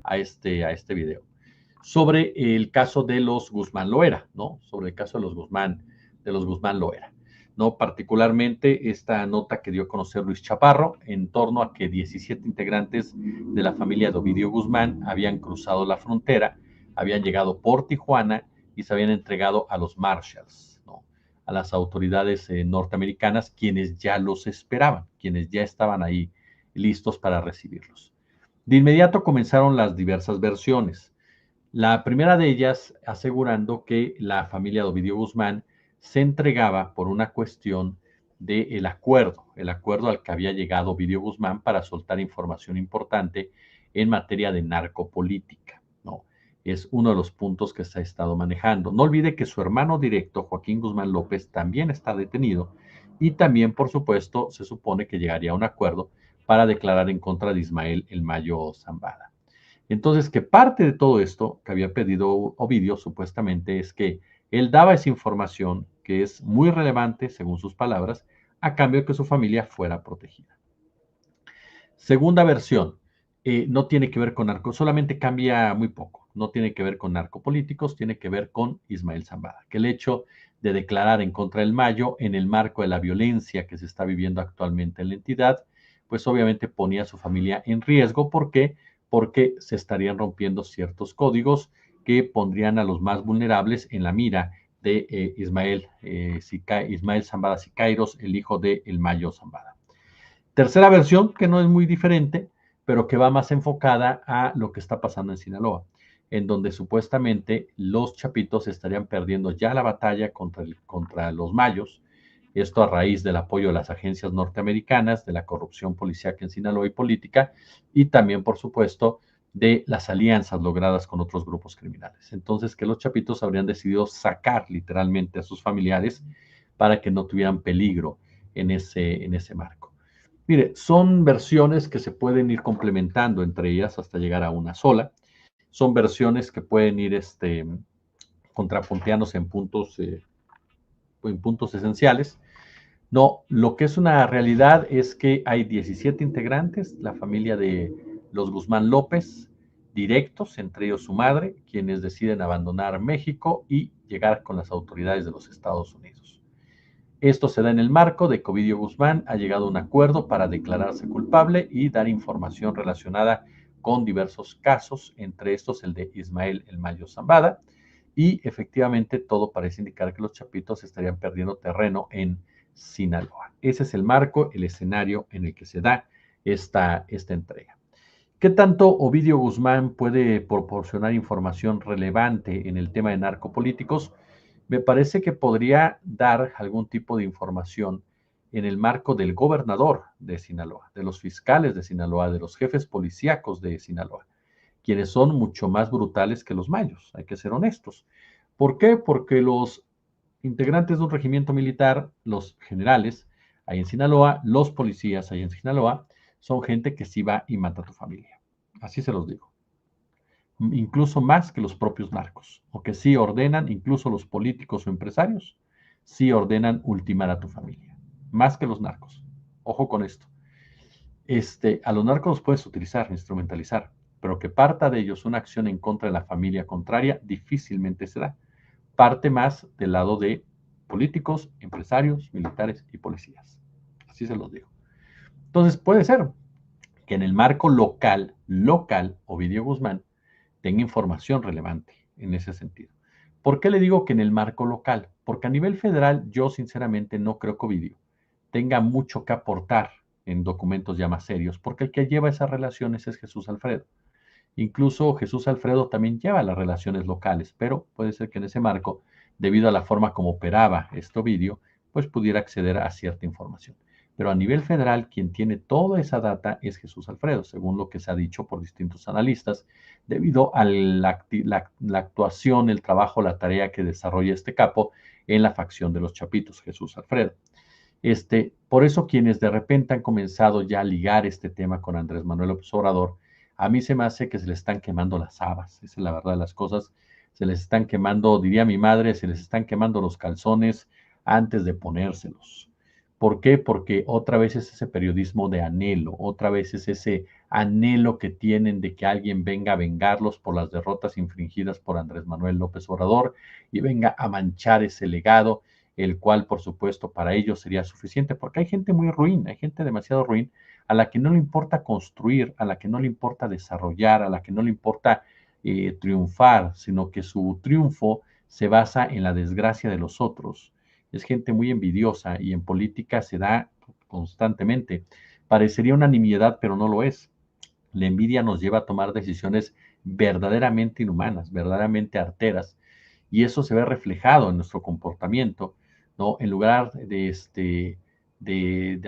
a este video, sobre el caso de los Guzmán Loera, ¿no? Sobre el caso de los Guzmán Loera, ¿no? Particularmente esta nota que dio a conocer Luis Chaparro en torno a que 17 integrantes de la familia de Ovidio Guzmán habían cruzado la frontera, habían llegado por Tijuana y se habían entregado a los Marshalls, ¿no? A las autoridades norteamericanas, quienes ya los esperaban, quienes ya estaban ahí listos para recibirlos. De inmediato comenzaron las diversas versiones. La primera de ellas asegurando que la familia de Ovidio Guzmán se entregaba por una cuestión del acuerdo al que había llegado Ovidio Guzmán para soltar información importante en materia de narcopolítica, ¿no? Es uno de los puntos que se ha estado manejando. No olvide que su hermano directo, Joaquín Guzmán López, también está detenido y también, por supuesto, se supone que llegaría a un acuerdo para declarar en contra de Ismael El Mayo Zambada. Entonces, que parte de todo esto que había pedido Ovidio supuestamente es que él daba esa información que es muy relevante, según sus palabras, a cambio de que su familia fuera protegida. Segunda versión, no tiene que ver con narco, solamente cambia muy poco, no tiene que ver con narcopolíticos, tiene que ver con Ismael Zambada, que el hecho de declarar en contra del Mayo en el marco de la violencia que se está viviendo actualmente en la entidad, pues obviamente ponía a su familia en riesgo. ¿Por qué? Porque se estarían rompiendo ciertos códigos que pondrían a los más vulnerables en la mira de Ismael Zambada Siqueiros, el hijo de El Mayo Zambada. Tercera versión, que no es muy diferente, pero que va más enfocada a lo que está pasando en Sinaloa, en donde supuestamente los chapitos estarían perdiendo ya la batalla contra los mayos, esto a raíz del apoyo de las agencias norteamericanas, de la corrupción policíaca en Sinaloa y política, y también, por supuesto, de las alianzas logradas con otros grupos criminales. Entonces, que los chapitos habrían decidido sacar literalmente a sus familiares para que no tuvieran peligro en ese marco. Mire, son versiones que se pueden ir complementando entre ellas hasta llegar a una sola. Son versiones que pueden ir contrapunteándose en puntos esenciales. No, lo que es una realidad es que hay 17 integrantes, la familia de los Guzmán López, directos, entre ellos su madre, quienes deciden abandonar México y llegar con las autoridades de los Estados Unidos. Esto se da en el marco de que Ovidio Guzmán ha llegado a un acuerdo para declararse culpable y dar información relacionada con diversos casos, entre estos el de Ismael El Mayo Zambada, y efectivamente todo parece indicar que los chapitos estarían perdiendo terreno en Sinaloa. Ese es el marco, el escenario en el que se da esta entrega. ¿Qué tanto Ovidio Guzmán puede proporcionar información relevante en el tema de narcopolíticos? Me parece que podría dar algún tipo de información en el marco del gobernador de Sinaloa, de los fiscales de Sinaloa, de los jefes policíacos de Sinaloa, quienes son mucho más brutales que los mayos, hay que ser honestos. ¿Por qué? Porque los integrantes de un regimiento militar, los generales, ahí en Sinaloa, los policías ahí en Sinaloa, son gente que sí va y mata a tu familia. Así se los digo. Incluso más que los propios narcos, o que sí ordenan, incluso los políticos o empresarios, sí ordenan ultimar a tu familia, más que los narcos. Ojo con esto. A los narcos los puedes utilizar, instrumentalizar, pero que parta de ellos una acción en contra de la familia contraria difícilmente se da. Parte más del lado de políticos, empresarios, militares y policías. Así se los digo. Entonces puede ser que en el marco local, Ovidio Guzmán tenga información relevante en ese sentido. ¿Por qué le digo que en el marco local? Porque a nivel federal yo sinceramente no creo que Ovidio tenga mucho que aportar en documentos ya más serios, porque el que lleva esas relaciones es Jesús Alfredo. Incluso Jesús Alfredo también lleva las relaciones locales, pero puede ser que en ese marco, debido a la forma como operaba este Ovidio, pues pudiera acceder a cierta información. Pero a nivel federal, quien tiene toda esa data es Jesús Alfredo, según lo que se ha dicho por distintos analistas, debido a la actuación, el trabajo, la tarea que desarrolla este capo en la facción de los Chapitos, Jesús Alfredo. Por eso quienes de repente han comenzado ya a ligar este tema con Andrés Manuel López Obrador, a mí se me hace que se les están quemando las habas, esa es la verdad de las cosas, se les están quemando, diría mi madre, se les están quemando los calzones antes de ponérselos. ¿Por qué? Porque otra vez es ese periodismo de anhelo, otra vez es ese anhelo que tienen de que alguien venga a vengarlos por las derrotas infringidas por Andrés Manuel López Obrador y venga a manchar ese legado, el cual, por supuesto, para ellos sería suficiente, porque hay gente muy ruin, hay gente demasiado ruin a la que no le importa construir, a la que no le importa desarrollar, a la que no le importa triunfar, sino que su triunfo se basa en la desgracia de los otros. Es gente muy envidiosa y en política se da constantemente. Parecería una nimiedad, pero no lo es. La envidia nos lleva a tomar decisiones verdaderamente inhumanas, verdaderamente arteras, y eso se ve reflejado en nuestro comportamiento, ¿no? En lugar de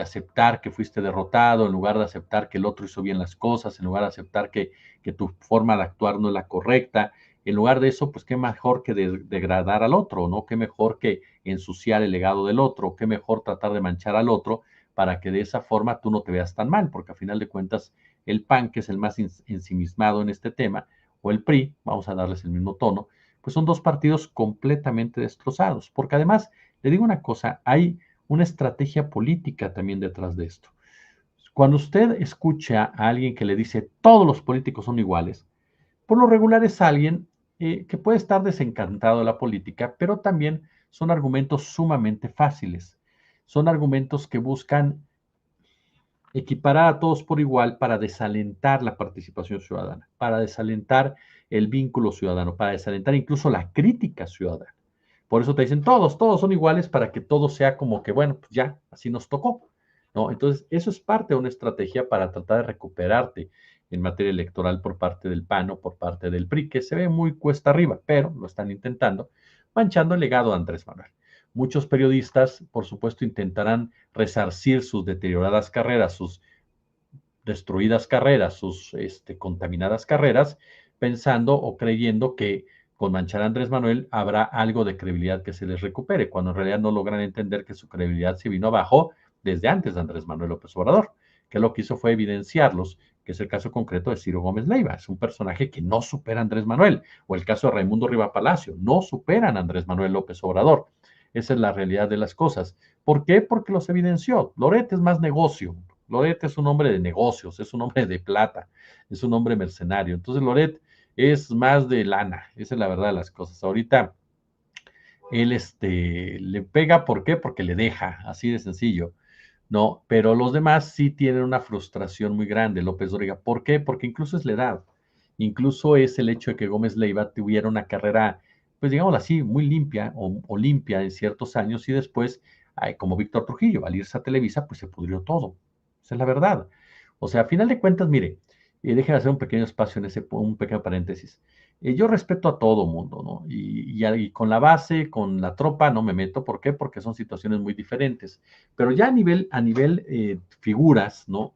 aceptar que fuiste derrotado, en lugar de aceptar que el otro hizo bien las cosas, en lugar de aceptar que tu forma de actuar no es la correcta, en lugar de eso, pues qué mejor que degradar al otro, ¿no? Qué mejor que ensuciar el legado del otro, qué mejor tratar de manchar al otro para que de esa forma tú no te veas tan mal, porque a final de cuentas el PAN, que es el más ensimismado en este tema, o el PRI, vamos a darles el mismo tono, pues son dos partidos completamente destrozados, porque además, le digo una cosa, hay una estrategia política también detrás de esto. Cuando usted escucha a alguien que le dice todos los políticos son iguales, por lo regular es alguien que puede estar desencantado de la política, pero también son argumentos sumamente fáciles. Son argumentos que buscan equiparar a todos por igual para desalentar la participación ciudadana, para desalentar el vínculo ciudadano, para desalentar incluso la crítica ciudadana. Por eso te dicen todos son iguales para que todo sea como que, bueno, pues ya, así nos tocó, ¿no? Entonces, eso es parte de una estrategia para tratar de recuperarte en materia electoral por parte del PAN o por parte del PRI, que se ve muy cuesta arriba, pero lo están intentando, manchando el legado de Andrés Manuel. Muchos periodistas, por supuesto, intentarán resarcir sus deterioradas carreras, sus destruidas carreras, sus contaminadas carreras, pensando o creyendo que con manchar a Andrés Manuel habrá algo de credibilidad que se les recupere, cuando en realidad no logran entender que su credibilidad se vino abajo desde antes de Andrés Manuel López Obrador, que lo que hizo fue evidenciarlos, que es el caso concreto de Ciro Gómez Leiva, es un personaje que no supera a Andrés Manuel, o el caso de Raimundo Riva Palacio, no superan a Andrés Manuel López Obrador. Esa es la realidad de las cosas. ¿Por qué? Porque los evidenció. Loret es más negocio. Loret es un hombre de negocios, es un hombre de plata, es un hombre mercenario. Entonces Loret es más de lana, esa es la verdad de las cosas. Ahorita él le pega, ¿por qué? Porque le deja, así de sencillo, ¿no? Pero los demás sí tienen una frustración muy grande, López Dóriga. ¿Por qué? Porque incluso es la edad, incluso es el hecho de que Gómez Leiva tuviera una carrera, pues digámoslo así, muy limpia o limpia en ciertos años y después, como Víctor Trujillo, al irse a Televisa, pues se pudrió todo. Esa es la verdad. O sea, a final de cuentas, mire, déjenme hacer un pequeño espacio en un pequeño paréntesis. Yo respeto a todo mundo, ¿no? Y con la base, con la tropa, no me meto. ¿Por qué? Porque son situaciones muy diferentes. Pero ya a nivel figuras, ¿no?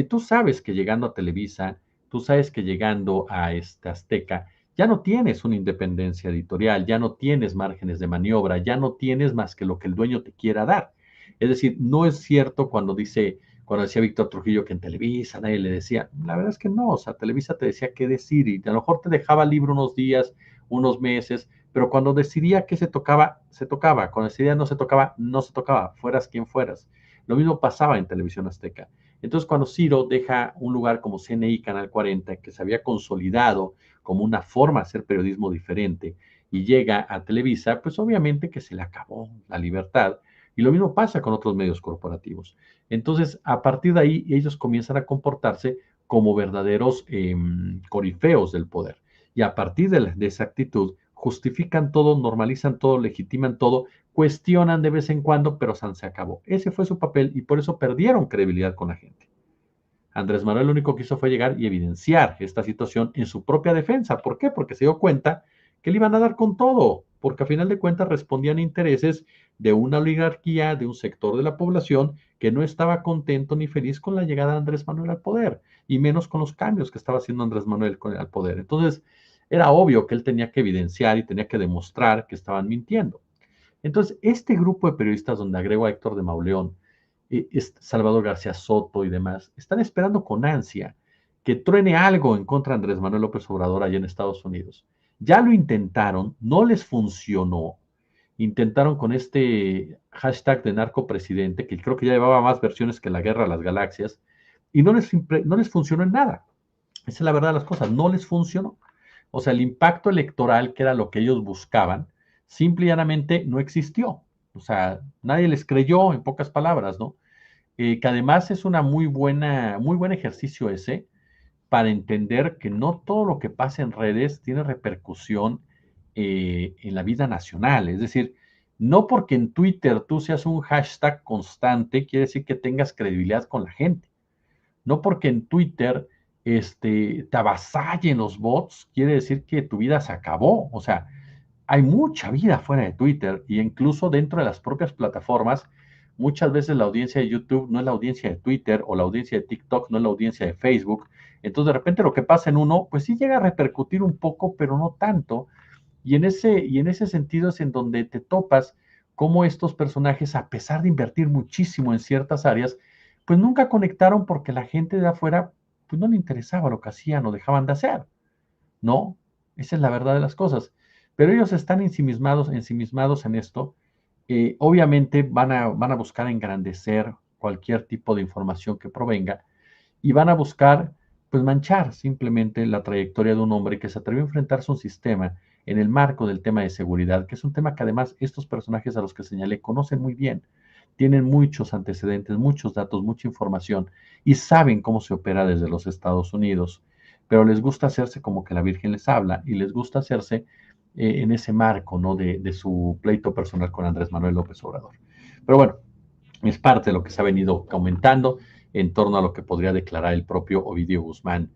Tú sabes que llegando a Televisa, tú sabes que llegando a esta Azteca, ya no tienes una independencia editorial, ya no tienes márgenes de maniobra, ya no tienes más que lo que el dueño te quiera dar. Es decir, no es cierto cuando decía Víctor Trujillo que en Televisa nadie le decía, la verdad es que no, o sea, Televisa te decía qué decir y a lo mejor te dejaba libre unos días, unos meses, pero cuando decidía que se tocaba, se tocaba, cuando decidía no se tocaba, no se tocaba, fueras quien fueras. Lo mismo pasaba en Televisión Azteca. Entonces, cuando Ciro deja un lugar como CNI, Canal 40, que se había consolidado como una forma de hacer periodismo diferente, y llega a Televisa, pues obviamente que se le acabó la libertad. Y lo mismo pasa con otros medios corporativos. Entonces, a partir de ahí, ellos comienzan a comportarse como verdaderos corifeos del poder. Y a partir de esa actitud, justifican todo, normalizan todo, legitiman todo, cuestionan de vez en cuando, pero se acabó. Ese fue su papel y por eso perdieron credibilidad con la gente. Andrés Manuel lo único que hizo fue llegar y evidenciar esta situación en su propia defensa. ¿Por qué? Porque se dio cuenta que le iban a dar con todo, porque a final de cuentas respondían a intereses de una oligarquía, de un sector de la población que no estaba contento ni feliz con la llegada de Andrés Manuel al poder, y menos con los cambios que estaba haciendo Andrés Manuel al poder. Entonces, era obvio que él tenía que evidenciar y tenía que demostrar que estaban mintiendo. Entonces, este grupo de periodistas donde agrego a Héctor de Mauleón, Salvador García Soto y demás, están esperando con ansia que truene algo en contra de Andrés Manuel López Obrador allá en Estados Unidos. Ya lo intentaron, no les funcionó. intentaron con este hashtag de narcopresidente, que creo que ya llevaba más versiones que la guerra a las galaxias, y no les funcionó en nada. Esa es la verdad de las cosas, no les funcionó. O sea, el impacto electoral, que era lo que ellos buscaban, simple y llanamente no existió. O sea, nadie les creyó, en pocas palabras, ¿no? Que además es una muy buen ejercicio ese para entender que no todo lo que pasa en redes tiene repercusión en la vida nacional. Es decir, no porque en Twitter tú seas un hashtag constante, quiere decir que tengas credibilidad con la gente. No porque en Twitter te avasallen los bots, quiere decir que tu vida se acabó. O sea, hay mucha vida fuera de Twitter e incluso dentro de las propias plataformas. Muchas veces la audiencia de YouTube no es la audiencia de Twitter o la audiencia de TikTok no es la audiencia de Facebook. Entonces, de repente lo que pasa en uno, pues sí llega a repercutir un poco, pero no tanto. Y en ese sentido es en donde te topas cómo estos personajes, a pesar de invertir muchísimo en ciertas áreas, pues nunca conectaron porque la gente de afuera, pues no le interesaba lo que hacían o dejaban de hacer, ¿no? Esa es la verdad de las cosas. Pero ellos están ensimismados en esto. Obviamente van a buscar engrandecer cualquier tipo de información que provenga y van a buscar, pues, manchar simplemente la trayectoria de un hombre que se atrevió a enfrentarse a un sistema en el marco del tema de seguridad, que es un tema que además estos personajes a los que señalé conocen muy bien, tienen muchos antecedentes, muchos datos, mucha información y saben cómo se opera desde los Estados Unidos, pero les gusta hacerse como que la Virgen les habla y les gusta hacerse en ese marco, ¿no? De su pleito personal con Andrés Manuel López Obrador. Pero bueno, es parte de lo que se ha venido comentando en torno a lo que podría declarar el propio Ovidio Guzmán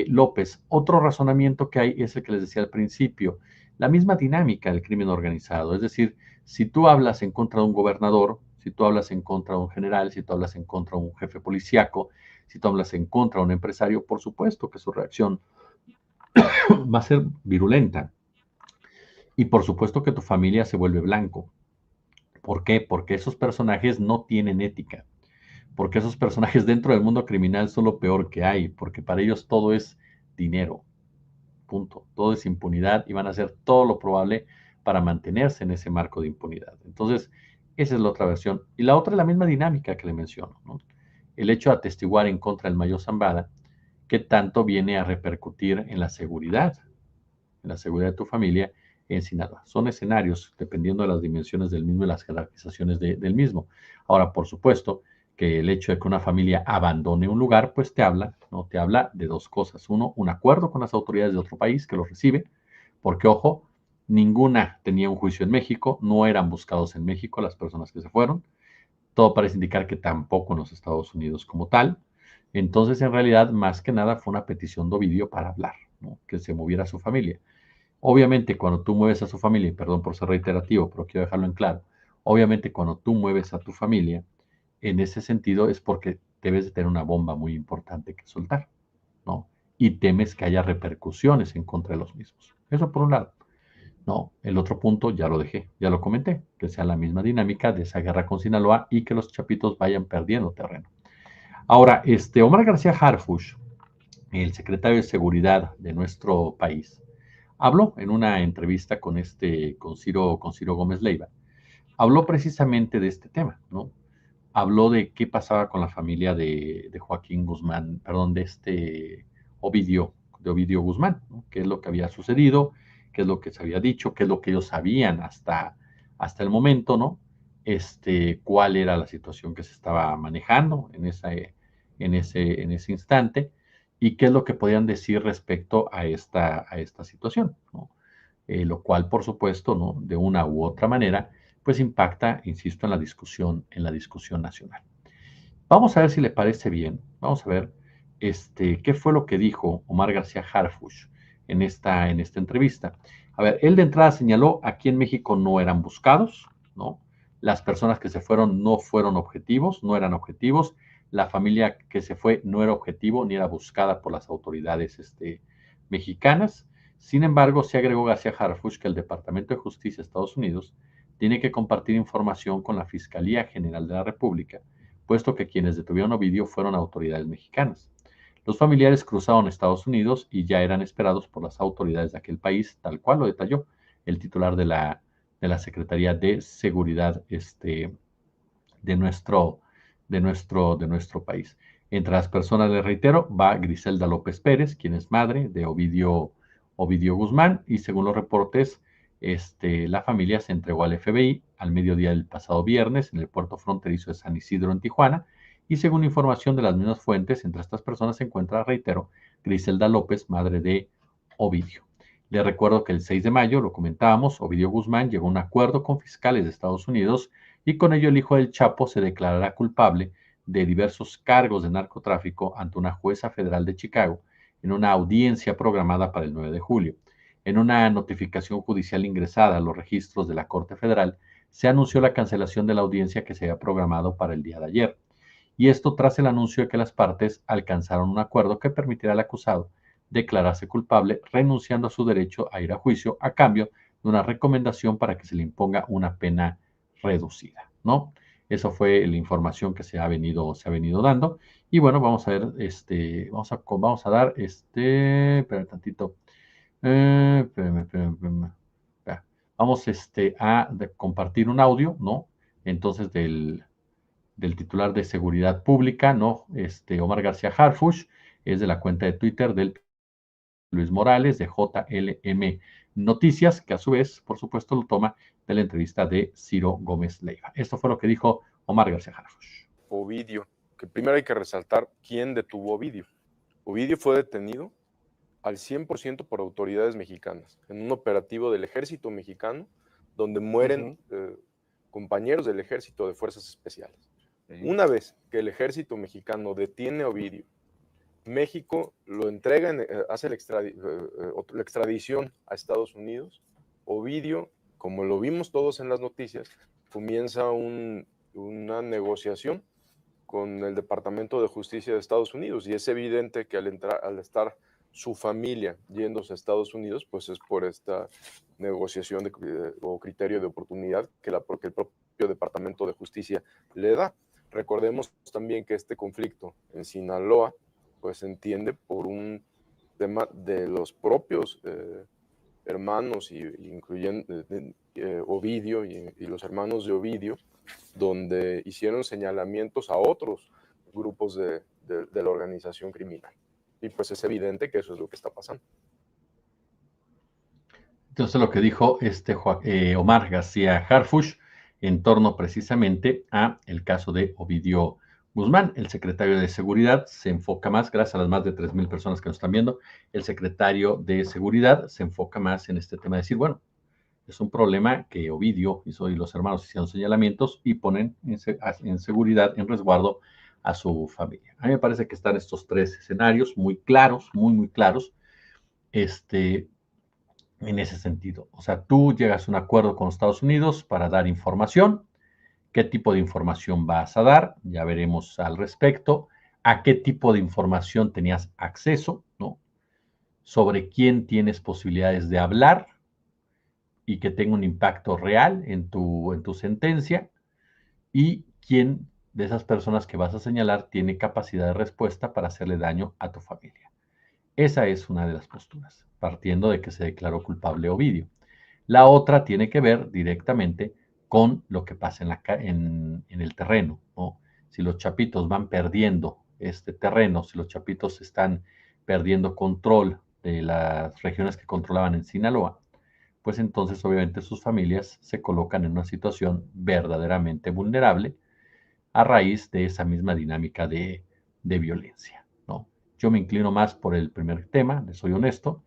López. Otro razonamiento que hay es el que les decía al principio, la misma dinámica del crimen organizado. Es decir, si tú hablas en contra de un gobernador, si tú hablas en contra de un general, si tú hablas en contra de un jefe policíaco, si tú hablas en contra de un empresario, por supuesto que su reacción va a ser virulenta. Y por supuesto que tu familia se vuelve blanco. ¿Por qué? Porque esos personajes no tienen ética, porque esos personajes dentro del mundo criminal son lo peor que hay, porque para ellos todo es dinero, punto, todo es impunidad y van a hacer todo lo probable para mantenerse en ese marco de impunidad. Entonces, esa es la otra versión. Y la otra es la misma dinámica que le menciono, ¿no? El hecho de atestiguar en contra del Mayo Zambada, que tanto viene a repercutir en la seguridad de tu familia en Sinaloa. Son escenarios dependiendo de las dimensiones del mismo y las jerarquizaciones del mismo. Ahora, por supuesto, que el hecho de que una familia abandone un lugar, pues te habla, ¿no? Te habla de dos cosas. Uno, un acuerdo con las autoridades de otro país que los recibe, porque ojo, ninguna tenía un juicio en México, no eran buscados en México las personas que se fueron, todo parece indicar que tampoco en los Estados Unidos como tal. Entonces, en realidad, más que nada fue una petición de Ovidio para hablar, ¿no? Que se moviera su familia. Obviamente, cuando tú mueves a su familia, y perdón por ser reiterativo, pero quiero dejarlo en claro, obviamente cuando tú mueves a tu familia, en ese sentido es porque debes de tener una bomba muy importante que soltar, ¿no? Y temes que haya repercusiones en contra de los mismos. Eso por un lado. No, el otro punto ya lo dejé, ya lo comenté, que sea la misma dinámica de esa guerra con Sinaloa y que los chapitos vayan perdiendo terreno. Ahora, Omar García Harfuch, el secretario de Seguridad de nuestro país, habló en una entrevista con Ciro Gómez Leiva, habló precisamente de este tema, ¿no? Habló de qué pasaba con la familia de Joaquín Guzmán, perdón, de Ovidio Guzmán, ¿no? Qué es lo que había sucedido, qué es lo que se había dicho, qué es lo que ellos sabían hasta el momento, ¿no? Cuál era la situación que se estaba manejando en ese instante y qué es lo que podían decir respecto a esta situación, ¿no? Lo cual, por supuesto, ¿no? De una u otra manera, pues impacta, insisto, en la discusión nacional. Vamos a ver si le parece bien, vamos a ver qué fue lo que dijo Omar García Harfuch en esta entrevista. A ver, él de entrada señaló, aquí en México no eran buscados, ¿no? Las personas que se fueron no fueron objetivos, no eran objetivos, la familia que se fue no era objetivo ni era buscada por las autoridades mexicanas. Sin embargo, se agregó García Harfuch que el Departamento de Justicia de Estados Unidos tiene que compartir información con la Fiscalía General de la República, puesto que quienes detuvieron a Ovidio fueron autoridades mexicanas. Los familiares cruzaron a Estados Unidos y ya eran esperados por las autoridades de aquel país, tal cual lo detalló el titular de de la Secretaría de Seguridad de nuestro país. Entre las personas, les reitero, va Griselda López Pérez, quien es madre de Ovidio Guzmán, y según los reportes, la familia se entregó al FBI al mediodía del pasado viernes en el puerto fronterizo de San Isidro, en Tijuana, y según información de las mismas fuentes, entre estas personas se encuentra, reitero, Griselda López, madre de Ovidio. Le recuerdo que el 6 de mayo, lo comentábamos, Ovidio Guzmán llegó a un acuerdo con fiscales de Estados Unidos y con ello el hijo del Chapo se declarará culpable de diversos cargos de narcotráfico ante una jueza federal de Chicago en una audiencia programada para el 9 de julio. En una notificación judicial ingresada a los registros de la Corte Federal, se anunció la cancelación de la audiencia que se había programado para el día de ayer. Y esto tras el anuncio de que las partes alcanzaron un acuerdo que permitirá al acusado declararse culpable, renunciando a su derecho a ir a juicio a cambio de una recomendación para que se le imponga una pena reducida, ¿no? Eso fue la información que se ha venido dando. Y bueno, vamos a ver, vamos a dar, espera tantito, vamos a compartir un audio, ¿no? Entonces, del titular de Seguridad Pública, ¿no? Omar García Harfuch, es de la cuenta de Twitter del Luis Morales, de JLM Noticias, que a su vez, por supuesto, lo toma de la entrevista de Ciro Gómez Leiva. Esto fue lo que dijo Omar García Harfuch. Ovidio, que primero hay que resaltar quién detuvo a Ovidio. Ovidio fue detenido al 100% por autoridades mexicanas, en un operativo del ejército mexicano, donde mueren compañeros del ejército de fuerzas especiales. Una vez que el ejército mexicano detiene a Ovidio, México lo entrega, hace la extradición a Estados Unidos. Ovidio, como lo vimos todos en las noticias, comienza una negociación con el Departamento de Justicia de Estados Unidos, y es evidente que al estar su familia yéndose a Estados Unidos, pues es por esta negociación o criterio de oportunidad que el propio Departamento de Justicia le da. Recordemos también que este conflicto en Sinaloa pues se entiende por un tema de los propios hermanos, incluyendo Ovidio y los hermanos de Ovidio, donde hicieron señalamientos a otros grupos de la organización criminal. Y pues es evidente que eso es lo que está pasando. Entonces lo que dijo Omar García Harfuch en torno precisamente a el caso de Ovidio Guzmán. El secretario de Seguridad se enfoca más, gracias a las más de 3,000 personas que nos están viendo, el secretario de Seguridad se enfoca más en este tema de decir, bueno, es un problema que Ovidio hizo y los hermanos hicieron señalamientos y ponen en seguridad, en resguardo a su familia. A mí me parece que están estos tres escenarios muy claros, muy claros, en ese sentido. O sea, tú llegas a un acuerdo con los Estados Unidos para dar información. ¿Qué tipo de información vas a dar? Ya veremos al respecto. ¿A qué tipo de información tenías acceso? ¿No? Sobre quién tienes posibilidades de hablar y que tenga un impacto real en tu sentencia, y quién de esas personas que vas a señalar tiene capacidad de respuesta para hacerle daño a tu familia. Esa es una de las posturas, partiendo de que se declaró culpable Ovidio. La otra tiene que ver directamente con lo que pasa en el terreno, ¿no? Si los chapitos van perdiendo este terreno, si los chapitos están perdiendo control de las regiones que controlaban en Sinaloa, pues entonces obviamente sus familias se colocan en una situación verdaderamente vulnerable a raíz de esa misma dinámica de violencia, ¿no? Yo me inclino más por el primer tema, les soy honesto,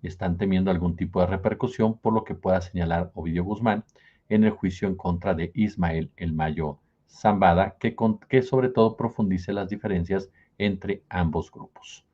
están temiendo algún tipo de repercusión por lo que pueda señalar Ovidio Guzmán en el juicio en contra de Ismael El Mayo Zambada, que sobre todo profundice las diferencias entre ambos grupos.